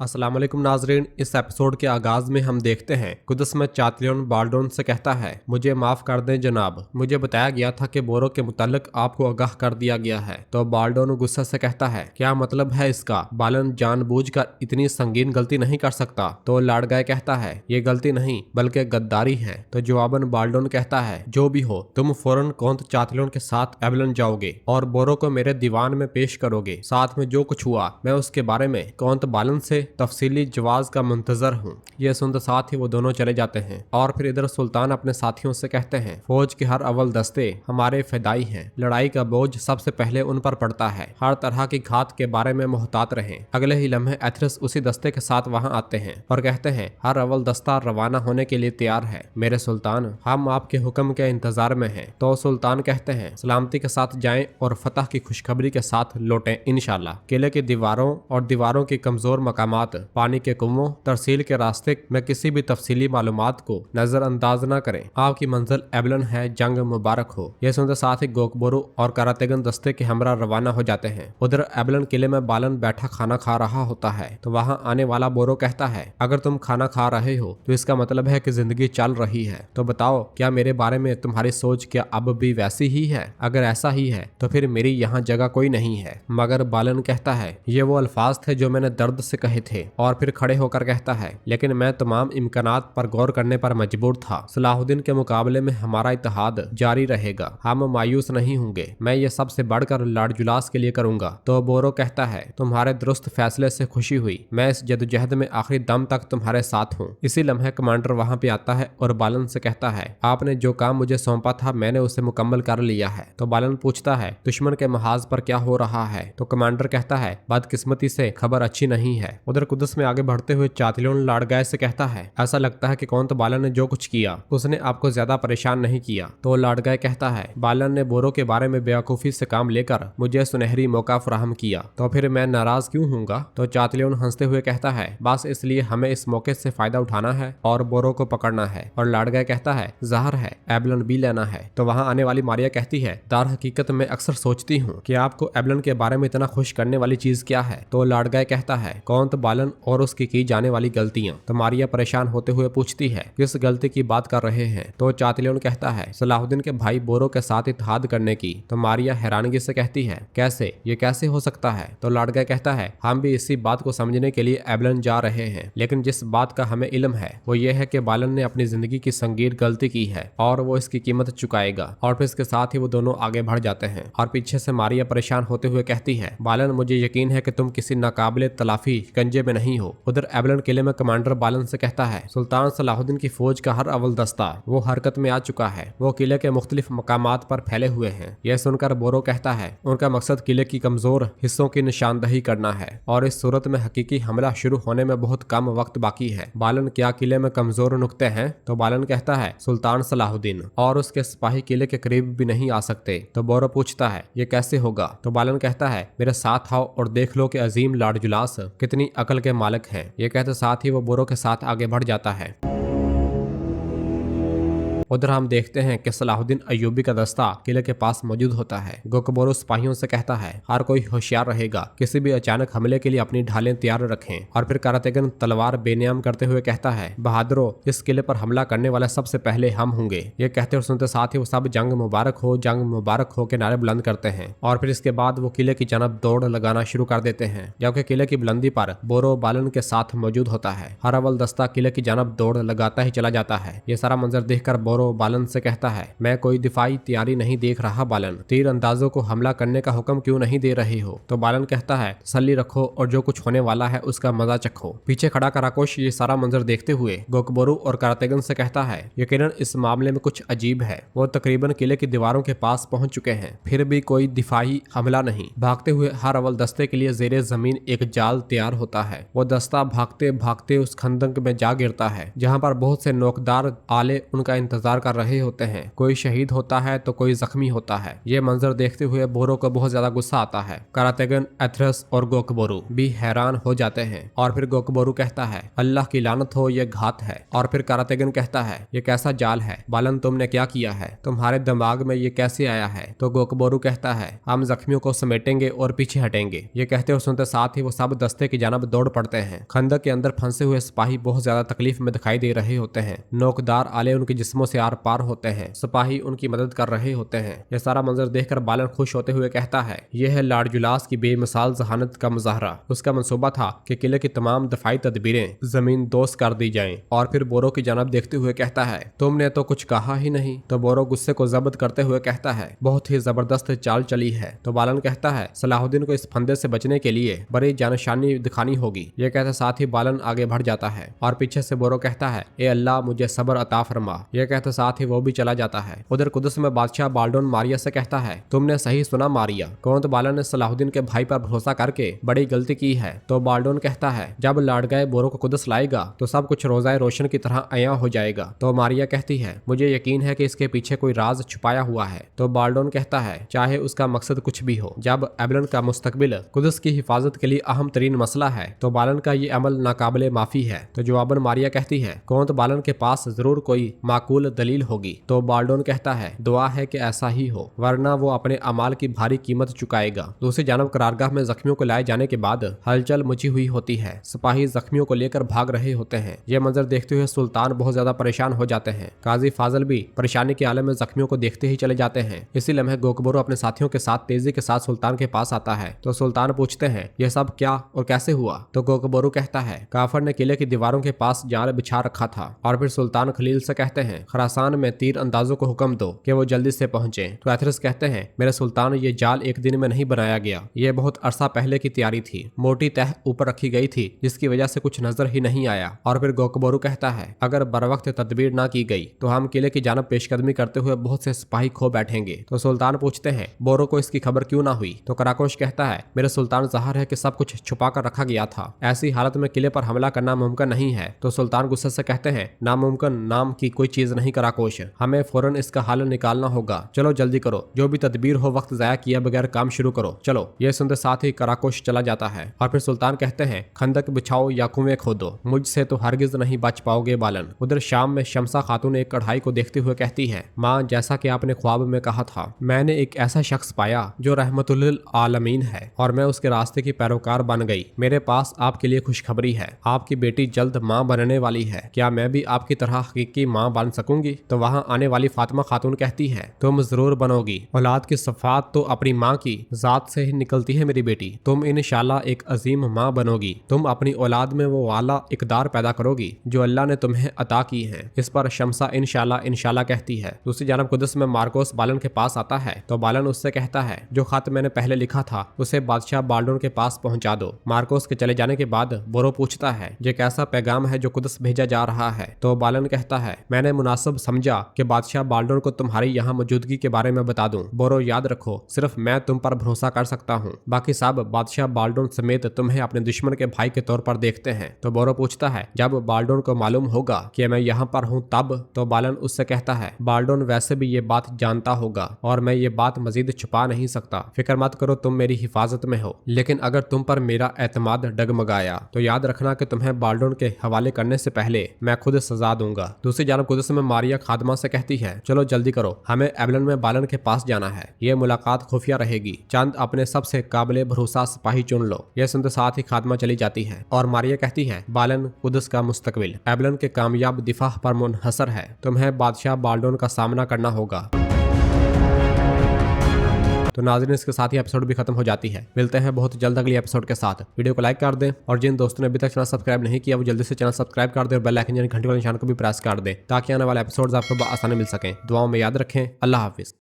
अस्सलाम वालेकुम नाजरीन। इस एपिसोड के आगाज में हम देखते हैं कुदस में चातलियन बाल्डोन से कहता है, मुझे माफ कर दें जनाब, मुझे बताया गया था कि बोरो के मुतालिक आपको आगाह कर दिया गया है। तो बाल्डोन गुस्से से कहता है, क्या मतलब है इसका? बालन जानबूझकर इतनी संगीन गलती नहीं कर सकता। तो लाडगाय कहता है, ये गलती नहीं बल्कि गद्दारी है। तो जवाबन बाल्डोन कहता है, जो भी हो तुम फौरन कौंत चातलियन के साथ एबलन जाओगे और बोरो को मेरे दीवान में पेश करोगे। साथ में जो कुछ हुआ मैं उसके बारे में कौंत बालन से तफसीली जवाब का मुंतजर हूँ। यह सुनते साथ ही वो दोनों चले जाते हैं। और फिर इधर सुल्तान अपने साथियों से कहते हैं, फौज के हर अव्वल दस्ते हमारे फिदाई हैं। लड़ाई का बोझ सबसे पहले उन पर पड़ता है। हर तरह की घात के बारे में मोहतात रहें। अगले ही लम्हे एथरस उसी दस्ते के साथ वहां आते हैं और कहते हैं, हर अव्वल दस्ता रवाना होने के लिए तैयार है। मेरे सुल्तान, हम आपके हुक्म के इंतजार में हैं। तो सुल्तान कहते हैं, सलामती के साथ जाएं और फतह की खुशखबरी के साथ लौटें इंशाल्लाह। किले की दीवारों और दीवारों की कमजोर मकामात, पानी के कुओं, तरसील के रास्ते में किसी भी तफसीली मालूमात को नजरअंदाज न करें। आपकी मंजिल एबलन है, जंग मुबारक हो। यह सुनते साथ ही गोकबोरो और करातेगन दस्ते के हमरा रवाना हो जाते हैं। उधर एबलन किले में बालन बैठा खाना खा रहा होता है। तो वहां आने वाला बोरो कहता है, अगर तुम खाना खा रहे हो तो इसका मतलब है कि जिंदगी चल रही है। तो बताओ, क्या मेरे बारे में तुम्हारी सोच क्या अब भी वैसी ही है? अगर ऐसा ही है तो फिर मेरी यहाँ जगह कोई नहीं है। मगर बालन कहता है, ये वो अल्फाज थे जो मैंने दर्द से कहे थे। और फिर खड़े होकर कहता है, लेकिन मैं तमाम इम्कानात पर गौर करने पर मजबूर था। सलाहुद्दीन के मुकाबले में हमारा इत्तेहाद जारी रहेगा। हम मायूस नहीं होंगे। मैं ये सबसे बढ़कर लाडजुलास के लिए करूंगा। तो बोरो कहता है, तुम्हारे दुरुस्त फैसले से खुशी हुई। मैं इस जदोजहद में आखिरी दम तक तुम्हारे साथ हूँ। इसी लम्हे कमांडर वहां पे आता है और बालन से कहता है, आपने जो काम मुझे सौंपा था मैंने उसे मुकम्मल कर लिया है। तो बालन पूछता है, दुश्मन के महाज पर क्या हो रहा है? तो कमांडर कहता है, बदकिस्मती से खबर अच्छी नहीं है। उधर कुदस में आगे बढ़ते हुए चातलियन लाडगाय से कहता है, ऐसा लगता है कि कौंत बालन ने जो कुछ किया उसने आपको ज्यादा परेशान नहीं किया। तो लाडगाय कहता है, बालन ने बोरो के बारे में बेवकूफी से काम लेकर मुझे सुनहरी मौका फराहम किया, तो फिर मैं नाराज क्यों हूँगा? तो चातलियन हंसते हुए कहता है, बस इसलिए हमें इस मौके से फायदा उठाना है और बोरो को पकड़ना है। और लाडगाय कहता है, ज़ाहिर है एबलन भी लेना है। तो वहां आने वाली मारिया कहती है, दार हकीकत मैं अक्सर सोचती हूँ कि आपको एबलन के बारे में इतना खुश करने वाली चीज क्या है? तो लाडगाय कहता है, कौंत बालन और उसकी की जाने वाली गलतियां। तो मारिया परेशान होते हुए पूछती है, किस गलती की बात कर रहे हैं? तो चातलियन कहता है, सलाहुद्दीन के भाई बोरो के साथ इत्तेहाद करने की। तो मारिया हैरानगी से कहती है, कैसे? ये कैसे हो सकता है? तो लाडगाय कहता है, हम भी इसी बात को समझने के लिए एबलन जा रहे हैं, लेकिन जिस बात का हमें इल्म है वो ये है कि बालन ने अपनी जिंदगी की संगीन गलती की है और वो इसकी कीमत चुकाएगा। और फिर इसके साथ ही वो दोनों आगे बढ़ जाते हैं। और पीछे से मारिया परेशान होते हुए कहती है, बालन मुझे यकीन है कि तुम किसी नाकाबिले तलाफी कंजे में नहीं हो। उधर एबलन किले में कमांडर बालन से कहता है, सुल्तान सलाहुद्दीन की फौज का हर अव्वल दस्ता वो हरकत में आ चुका है। वो किले के मुख्तलिफ मकामात पर फैले हुए हैं। यह सुनकर बोरो कहता है, उनका मकसद किले की कमजोर हिस्सों की निशानदही करना है और इस सूरत में हकीकी हमला शुरू होने में बहुत कम वक्त बाकी है। बालन, क्या किले में कमजोर नुक्ते हैं? तो बालन कहता है, सुल्तान सलाहुद्दीन और उसके सिपाही किले के करीब भी नहीं आ सकते। तो बोरो पूछता है, ये कैसे होगा? तो बालन कहता है, मेरे साथ आओ और देख लो कि अजीम लाडजुलास कितनी अकल के मालिक हैं। ये कहते साथ ही वो बोरो के साथ आगे बढ़ जाता है। उधर हम देखते हैं कि सलाहुद्दीन अय्यूबी का दस्ता किले के पास मौजूद होता है। गोकबोरो सिपाहियों से कहता है, हर कोई होशियार रहेगा, किसी भी अचानक हमले के लिए अपनी ढालें तैयार रखें। और फिर करातेगन तलवार बेनियाम करते हुए कहता है, बहादुरों, इस किले पर हमला करने वाला सबसे पहले हम होंगे। ये कहते और सुनते साथ ही वो सब जंग मुबारक हो, जंग मुबारक हो के नारे बुलंद करते हैं। और फिर इसके बाद वो किले की जानब दौड़ लगाना शुरू कर देते हैं, जबकि किले की बुलंदी पर बोरो बालन के साथ मौजूद होता है। हर अव्वल दस्ता किले की जानब दौड़ लगाता ही चला जाता है। ये सारा मंजर देखकर बोरो बालन से कहता है, मैं कोई दिफाई तैयारी नहीं देख रहा बालन, तीर अंदाजों को हमला करने का हुक्म क्यों नहीं दे रहे हो? तो बालन कहता है, तसल्ली रखो और जो कुछ होने वाला है उसका मजा चखो। पीछे खड़ा कराकोश ये सारा मंजर देखते हुए गोकबोरो और करातेगन से कहता है, यकीनन इस मामले में कुछ अजीब है। वो तकरीबन किले की दीवारों के पास पहुंच चुके हैं, फिर भी कोई दिफाई हमला नहीं। भागते हुए हर अव्वल दस्ते के लिए जेरे जमीन एक जाल तैयार होता है। वो दस्ता भागते भागते उस खंदक में जा गिरता है जहाँ पर बहुत से नोकदार आले उनका इंतजार इंतजार कर रहे होते हैं। कोई शहीद होता है तो कोई जख्मी होता है। ये मंजर देखते हुए बोरो को बहुत ज्यादा गुस्सा आता है। करातेगन, एथरस और गोकबोरू भी हैरान हो जाते हैं और फिर गोकबोरू कहता है अल्लाह की लानत हो, ये घात है। और फिर करातेगन कहता है ये कैसा जाल है बालन, तुमने क्या किया है, तुम्हारे दिमाग में ये कैसे आया है। तो गोकबोरू कहता है हम जख्मियों को समेटेंगे और पीछे हटेंगे। ये कहते और सुनते साथ ही वो सब दस्ते की जानब दौड़ पड़ते हैं। खंदक के अंदर फंसे हुए सिपाही बहुत ज्यादा तकलीफ में दिखाई दे रहे होते हैं। नोकदार आले उनके जिस्मों से आर पार होते हैं। सिपाही उनकी मदद कर रहे होते हैं। यह सारा मंजर देखकर बालन खुश होते हुए कहता है यह है लॉर्ड जुलास की बेमिसाल जहानत का मुजाहरा। उसका मंसूबा था कि किले की तमाम दफाई तदबीरें जमीन दोस्त कर दी जाएं। और फिर बोरो की जानब देखते हुए कहता है तुमने तो कुछ कहा ही नहीं। तो बोरो गुस्से को जब्त करते हुए कहता है बहुत ही जबरदस्त चाल चली है। तो बालन कहता है सलाहुद्दीन को इस फंदे से बचने के लिए बड़ी जानशानी दिखानी होगी। यह कहते साथ ही बालन आगे बढ़ जाता है और पीछे से बोरो कहता है ए अल्लाह मुझे सब्र अता फरमा। यह कहते साथ ही वो भी चला जाता है। उधर कुदस में बादशाह बाल्डोन मारिया से कहता है तुमने सही सुना मारिया, कौंत बालन ने सलाहुद्दीन के भाई पर भरोसा करके बड़ी गलती की है। तो बाल्डोन कहता है जब लाडगाए बोरो को कुदस लाएगा तो सब कुछ रोजाए रोशन की तरह अया हो जाएगा। तो मारिया कहती है मुझे यकीन है कि इसके पीछे कोई राज छुपाया हुआ है। तो बाल्डोन कहता है चाहे उसका मकसद कुछ भी हो, जब एबलन का मुस्तकबिल कुदस की हिफाजत के लिए अहम तरीन मसला है तो बालन का ये अमल नाकाबिले माफी है। तो जवाबन मारिया कहती है कौंत बालन के पास जरूर कोई माकूल दलील होगी। तो बाल्डोन कहता है दुआ है कि ऐसा ही हो, वरना वो अपने अमाल की भारी कीमत चुकाएगा। दूसरी जानब करारगाह में जख्मियों को लाए जाने के बाद हलचल मची हुई होती है। सिपाही जख्मियों को लेकर भाग रहे होते हैं। यह मंजर देखते हुए सुल्तान बहुत ज्यादा परेशान हो जाते हैं। काजी फाजल भी परेशानी के आलम में जख्मियों को देखते ही चले जाते हैं। इसी लम्हे गोकबोरो अपने साथियों के साथ तेजी के साथ सुल्तान के पास आता है। तो सुल्तान पूछते हैं यह सब क्या और कैसे हुआ। तो गोकबोरो कहता है काफर ने किले की दीवारों के पास जाल बिछा रखा था। और फिर सुल्तान खलील से कहते हैं खरासान में तीर अंदाजों को हुक्म दो कि वो जल्दी से पहुंचे। तो एथरस कहते हैं मेरे सुल्तान ये जाल एक दिन में नहीं बनाया गया, ये बहुत अरसा पहले की तैयारी थी। मोटी तह ऊपर रखी गई थी जिसकी वजह से कुछ नजर ही नहीं आया। और फिर गोकबोरू कहता है अगर बरवक्त तदबीर ना की गई तो हम किले की जानब पेशकदमी करते हुए बहुत से सिपाही खो बैठेंगे। तो सुल्तान पूछते हैं बोरो को इसकी खबर क्यों ना हुई। तो कराकोश कहता है मेरे सुल्तान ज़ाहिर है कि सब कुछ छुपा कर रखा गया था, ऐसी हालत में किले पर हमला करना मुमकिन नहीं है। तो सुल्तान गुस्से से कहते हैं नामुमकिन नाम की कोई चीज नहीं कराकोश, हमें फौरन इसका हल निकालना होगा। चलो जल्दी करो, जो भी तदबीर हो वक्त जाया किया बगैर काम शुरू करो। चलो। ये सुनते साथ ही कराकोश चला जाता है। और फिर सुल्तान कहते हैं खंदक बिछाओ या कुएं खोदो, मुझसे तो हरगिज नहीं बच पाओगे बालन। उधर शाम में शमसा खातून एक कढ़ाई को देखते हुए कहती है माँ जैसा कि आपने ख्वाब में कहा था, मैंने एक ऐसा शख्स पाया जो रहमतुल आलमीन है और मैं उसके रास्ते की पैरोकार बन गई। मेरे पास आपके लिए खुशखबरी है, आपकी बेटी जल्द माँ बनने वाली है। क्या मैं भी आपकी तरह हकीकी माँ बन सकूंगी। तो वहाँ आने वाली फातिमा खातून कहती है तुम जरूर बनोगी, औलाद की सफात तो अपनी माँ की जात से ही निकलती है मेरी बेटी, तुम इंशाल्लाह एक अजीम माँ बनोगी। तुम अपनी औलाद में वो वाला इकदार पैदा करोगी जो अल्लाह ने तुम्हें अता की है। इस पर शमसा इंशाल्लाह कहती है। दूसरी जानब कुदस में मार्कोस बालन के पास आता है। तो बालन उससे कहता है जो खत मैंने पहले लिखा था उसे बादशाह बाल्डोन के पास पहुंचा दो। मार्कोस के चले जाने के बाद बोरो पूछता है ये कैसा पैगाम है जो कुदस भेजा जा रहा है। तो बालन कहता है मैंने मुनासिब समझा कि बादशाह बाल्डोन को तुम्हारी यहाँ मौजूदगी के बारे में बता दूं। बोरो याद रखो सिर्फ मैं तुम पर भरोसा कर सकता हूँ, बाकी सब बादशाह बाल्डोन समेत तुम्हें अपने दुश्मन के भाई के तौर पर देखते हैं। तो बोरो पूछता है जब बाल्डोन को मालूम होगा कि मैं यहाँ पर हूँ तब। तो बालन उससे कहता है बाल्डोन वैसे भी ये बात जानता होगा और मैं ये बात मजीद छुपा नहीं सकता। फिक्र मत करो, तुम मेरी हिफाजत में हो, लेकिन अगर तुम पर मेरा एतमाद डगमगाया तो याद रखना कि तुम्हें बाल्डोन के हवाले करने से पहले मैं खुद सजा दूंगा। दूसरी जानब कुदस में मारिया खादमा से कहती है चलो जल्दी करो, हमें एबलन में बालन के पास जाना है। ये मुलाकात खुफिया रहेगी, चंद अपने सबसे काबिल भरोसा सिपाही चुन लो। यह सुनते साथ ही खादमा चली जाती है और मारिया कहती है बालन कुदस का मुस्तकबिल एबलन के कामयाब दिफा पर मुनहसर है, तुम्हें बादशाह बाल्डोन का सामना करना होगा। तो नाज़रीन इसके साथ ही एपिसोड भी खत्म हो जाती है। मिलते हैं बहुत जल्द अगली एपिसोड के साथ। वीडियो को लाइक कर दें और जिन दोस्तों ने अभी तक चैनल सब्सक्राइब नहीं किया वो जल्दी से चैनल सब्सक्राइब कर दें और बेल आइकन यानी घंटी वाले निशान को भी प्रेस कर दें ताकि आने वाले एपिसोड्स आपको आसानी मिल सकें। दुआओं में याद रखें। अल्लाह हाफिज।